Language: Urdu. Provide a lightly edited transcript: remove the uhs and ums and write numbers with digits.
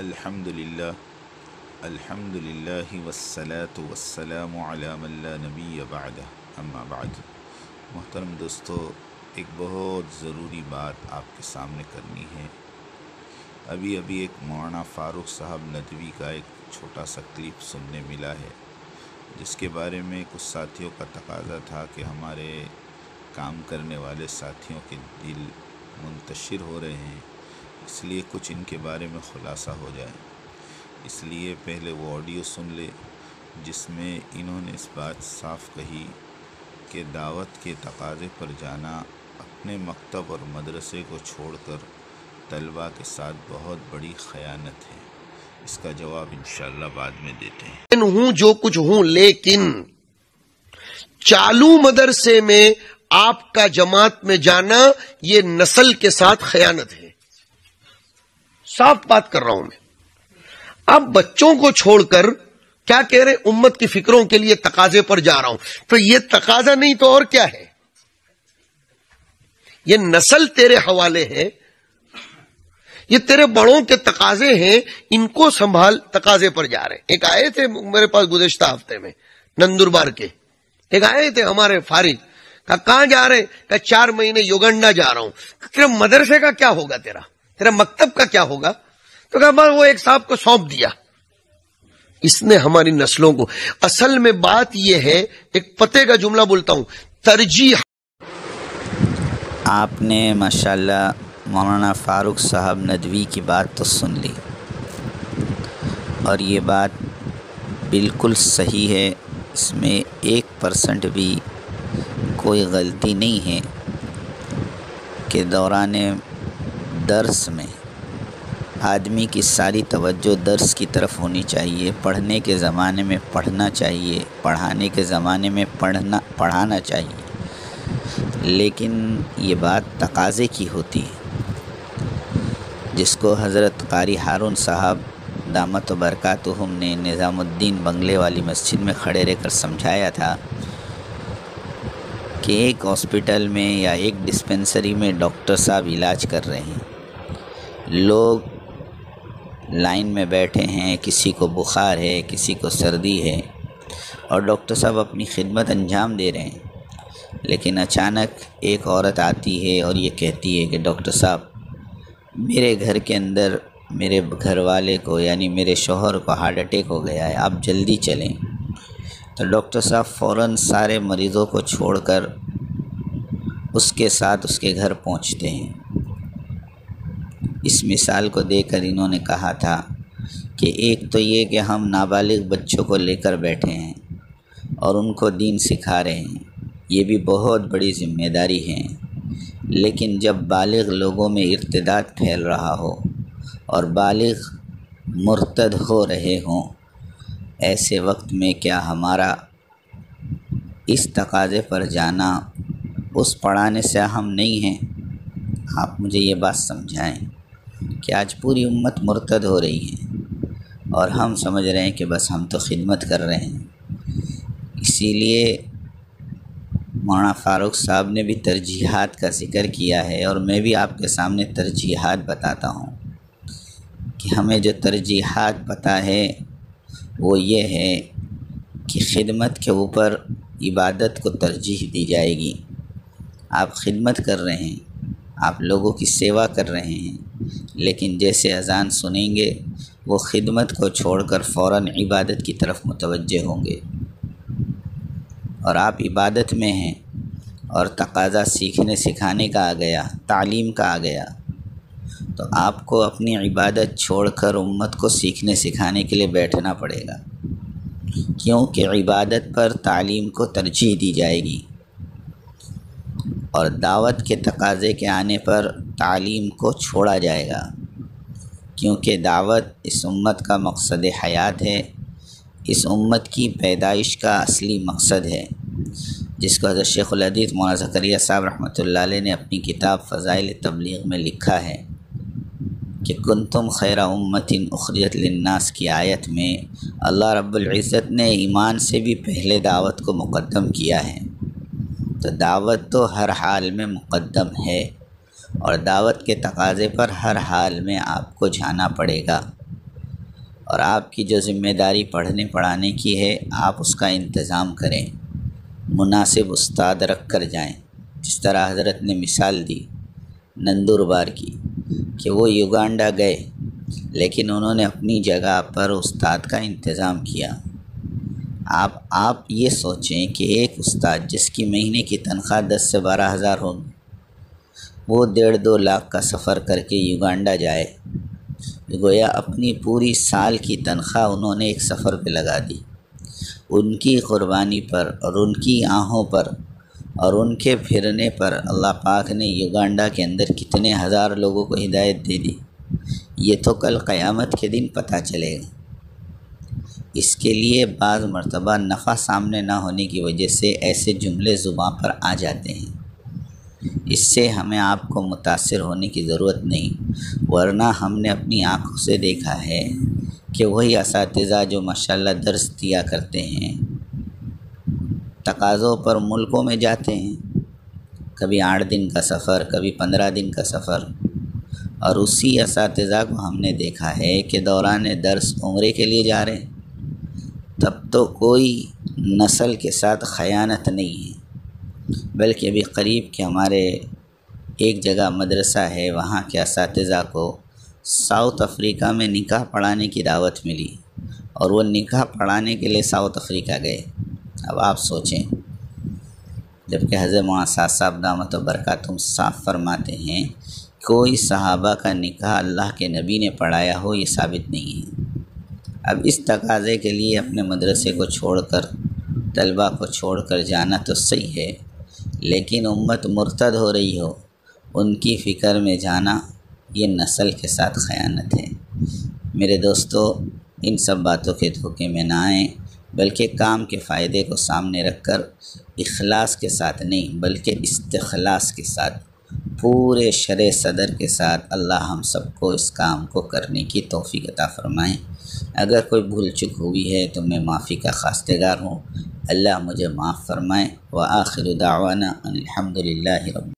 الحمد للہ والصلاة والسلام علی من لا نبی بعدہ اما بعد۔ محترم دوستو، ایک بہت ضروری بات آپ کے سامنے کرنی ہے۔ ابھی ایک مولانا فاروق صاحب ندوی کا ایک چھوٹا سا کلپ سننے ملا ہے، جس کے بارے میں کچھ ساتھیوں کا تقاضا تھا کہ ہمارے کام کرنے والے ساتھیوں کے دل منتشر ہو رہے ہیں، اس لیے کچھ ان کے بارے میں خلاصہ ہو جائے۔ اس لیے پہلے وہ آڈیو سن لے جس میں انہوں نے اس بات صاف کہی کہ دعوت کے تقاضے پر جانا اپنے مکتب اور مدرسے کو چھوڑ کر طلباء کے ساتھ بہت بڑی خیانت ہے۔ اس کا جواب انشاءاللہ بعد میں دیتے ہیں۔ ہوں جو کچھ ہوں، لیکن چالو مدرسے میں آپ کا جماعت میں جانا یہ نسل کے ساتھ خیانت ہے۔ صاف بات کر رہا ہوں میں۔ اب بچوں کو چھوڑ کر کیا کہہ رہے، امت کی فکروں کے لیے تقاضے پر جا رہا ہوں، تو یہ تقاضا نہیں تو اور کیا ہے؟ یہ نسل تیرے حوالے ہے، یہ تیرے بڑوں کے تقاضے ہیں، ان کو سنبھال۔ تقاضے پر جا رہے ہیں۔ ایک آئے تھے میرے پاس گزشتہ ہفتے میں نندربار کے، ایک آئے تھے ہمارے فارغ، کہاں جا رہے؟ کہ 4 مہینے یوگنڈا جا رہا ہوں۔ تیرے مدرسے کا کیا ہوگا، تیرا مکتب کا کیا ہوگا؟ تو کہا بس وہ ایک صاحب کو سونپ دیا۔ اس نے ہماری نسلوں کو، اصل میں بات یہ ہے، ایک پتے کا جملہ بولتا ہوں، ترجیح۔ آپ نے ماشاءاللہ مولانا فاروق صاحب ندوی کی بات تو سن لی، اور یہ بات بالکل صحیح ہے، اس میں 1% بھی کوئی غلطی نہیں ہے کہ دوران درس میں آدمی کی ساری توجہ درس کی طرف ہونی چاہیے، پڑھنے کے زمانے میں پڑھنا چاہیے، پڑھانے کے زمانے میں پڑھانا چاہیے، لیکن یہ بات تقاضے کی ہوتی ہے، جس کو حضرت قاری ہارون صاحب دامت و برکاتہم نے نظام الدین بنگلے والی مسجد میں کھڑے رہ کر سمجھایا تھا کہ ایک ہاسپٹل میں یا ایک ڈسپنسری میں ڈاکٹر صاحب علاج کر رہے ہیں، لوگ لائن میں بیٹھے ہیں، کسی کو بخار ہے، کسی کو سردی ہے، اور ڈاکٹر صاحب اپنی خدمت انجام دے رہے ہیں، لیکن اچانک ایک عورت آتی ہے اور یہ کہتی ہے کہ ڈاکٹر صاحب میرے گھر کے اندر میرے گھر والے کو یعنی میرے شوہر کو ہارٹ اٹیک ہو گیا ہے، آپ جلدی چلیں۔ تو ڈاکٹر صاحب فوراً سارے مریضوں کو چھوڑ کر اس کے ساتھ اس کے گھر پہنچتے ہیں۔ اس مثال کو دے کر انہوں نے کہا تھا کہ ایک تو یہ کہ ہم نابالغ بچوں کو لے کر بیٹھے ہیں اور ان کو دین سکھا رہے ہیں، یہ بھی بہت بڑی ذمہ داری ہے، لیکن جب بالغ لوگوں میں ارتداد پھیل رہا ہو اور بالغ مرتد ہو رہے ہوں، ایسے وقت میں کیا ہمارا اس تقاضے پر جانا اس پڑھانے سے اہم نہیں ہے؟ آپ مجھے یہ بات سمجھائیں کہ آج پوری امت مرتد ہو رہی ہے اور ہم سمجھ رہے ہیں کہ بس ہم تو خدمت کر رہے ہیں۔ اسی لیے مولانا فاروق صاحب نے بھی ترجیحات کا ذکر کیا ہے، اور میں بھی آپ کے سامنے ترجیحات بتاتا ہوں کہ ہمیں جو ترجیحات پتہ ہے وہ یہ ہے کہ خدمت کے اوپر عبادت کو ترجیح دی جائے گی۔ آپ خدمت کر رہے ہیں، آپ لوگوں کی سیوا کر رہے ہیں، لیکن جیسے اذان سنیں گے وہ خدمت کو چھوڑ کر فوراً عبادت کی طرف متوجہ ہوں گے، اور آپ عبادت میں ہیں اور تقاضا سیکھنے سکھانے کا آ گیا، تعلیم کا آ گیا، تو آپ کو اپنی عبادت چھوڑ کر امت کو سیکھنے سکھانے کے لیے بیٹھنا پڑے گا، کیونکہ عبادت پر تعلیم کو ترجیح دی جائے گی، اور دعوت کے تقاضے کے آنے پر تعلیم کو چھوڑا جائے گا، کیونکہ دعوت اس امت کا مقصد حیات ہے، اس امت کی پیدائش کا اصلی مقصد ہے، جس کو حضرت شیخ الحدیث مولانا زکریا صاحب رحمۃ اللہ علیہ نے اپنی کتاب فضائل تبلیغ میں لکھا ہے کہ کنتم خیر امت اخرجت للناس کی آیت میں اللہ رب العزت نے ایمان سے بھی پہلے دعوت کو مقدم کیا ہے، تو دعوت تو ہر حال میں مقدم ہے، اور دعوت کے تقاضے پر ہر حال میں آپ کو جانا پڑے گا۔ اور آپ کی جو ذمہ داری پڑھنے پڑھانے کی ہے آپ اس کا انتظام کریں، مناسب استاد رکھ کر جائیں۔ جس طرح حضرت نے مثال دی نندوربار کی کہ وہ یوگانڈا گئے لیکن انہوں نے اپنی جگہ پر استاد کا انتظام کیا۔ آپ یہ سوچیں کہ ایک استاد جس کی مہینے کی تنخواہ 10 سے 12 ہزار ہوگی، وہ 1.5-2 لاکھ کا سفر کر کے یوگانڈا جائے، گویا اپنی پوری سال کی تنخواہ انہوں نے ایک سفر پہ لگا دی۔ ان کی قربانی پر اور ان کی آہوں پر اور ان کے پھرنے پر اللہ پاک نے یوگانڈا کے اندر کتنے ہزار لوگوں کو ہدایت دے دی، یہ تو کل قیامت کے دن پتہ چلے گا۔ اس کے لیے بعض مرتبہ نفع سامنے نہ ہونے کی وجہ سے ایسے جملے زباں پر آ جاتے ہیں، اس سے ہمیں آپ کو متاثر ہونے کی ضرورت نہیں، ورنہ ہم نے اپنی آنکھوں سے دیکھا ہے کہ وہی اساتذہ جو ماشاءاللہ درس دیا کرتے ہیں تقاضوں پر ملکوں میں جاتے ہیں، کبھی 8 دن کا سفر، کبھی 15 دن کا سفر، اور اسی اساتذہ کو ہم نے دیکھا ہے کہ دوران درس عمرے کے لیے جا رہے ہیں۔ تب تو کوئی نسل کے ساتھ خیانت نہیں ہے، بلکہ ابھی قریب کے ہمارے ایک جگہ مدرسہ ہے، وہاں کے اساتذہ کو ساؤتھ افریقہ میں نکاح پڑھانے کی دعوت ملی اور وہ نکاح پڑھانے کے لیے ساؤتھ افریقہ گئے۔ اب آپ سوچیں، جبکہ حضرت مولانا صاحب دامت برکاتہم صاف فرماتے ہیں کوئی صحابہ کا نکاح اللہ کے نبی نے پڑھایا ہو یہ ثابت نہیں ہے۔ اب اس تقاضے کے لیے اپنے مدرسے کو چھوڑ کر، طلبہ کو چھوڑ کر جانا تو صحیح ہے، لیکن امت مرتد ہو رہی ہو ان کی فکر میں جانا یہ نسل کے ساتھ خیانت ہے۔ میرے دوستو، ان سب باتوں کے دھوکے میں نہ آئیں، بلکہ کام کے فائدے کو سامنے رکھ کر اخلاص کے ساتھ نہیں بلکہ استخلاص کے ساتھ، پورے شرع صدر کے ساتھ اللہ ہم سب کو اس کام کو کرنے کی توفیق عطا فرمائیں۔ اگر کوئی بھول چک ہوئی ہے تو میں معافی کا خواستگار ہوں، اللہ مجھے معاف فرمائے۔ وآخر دعوانا ان الحمد للہ رب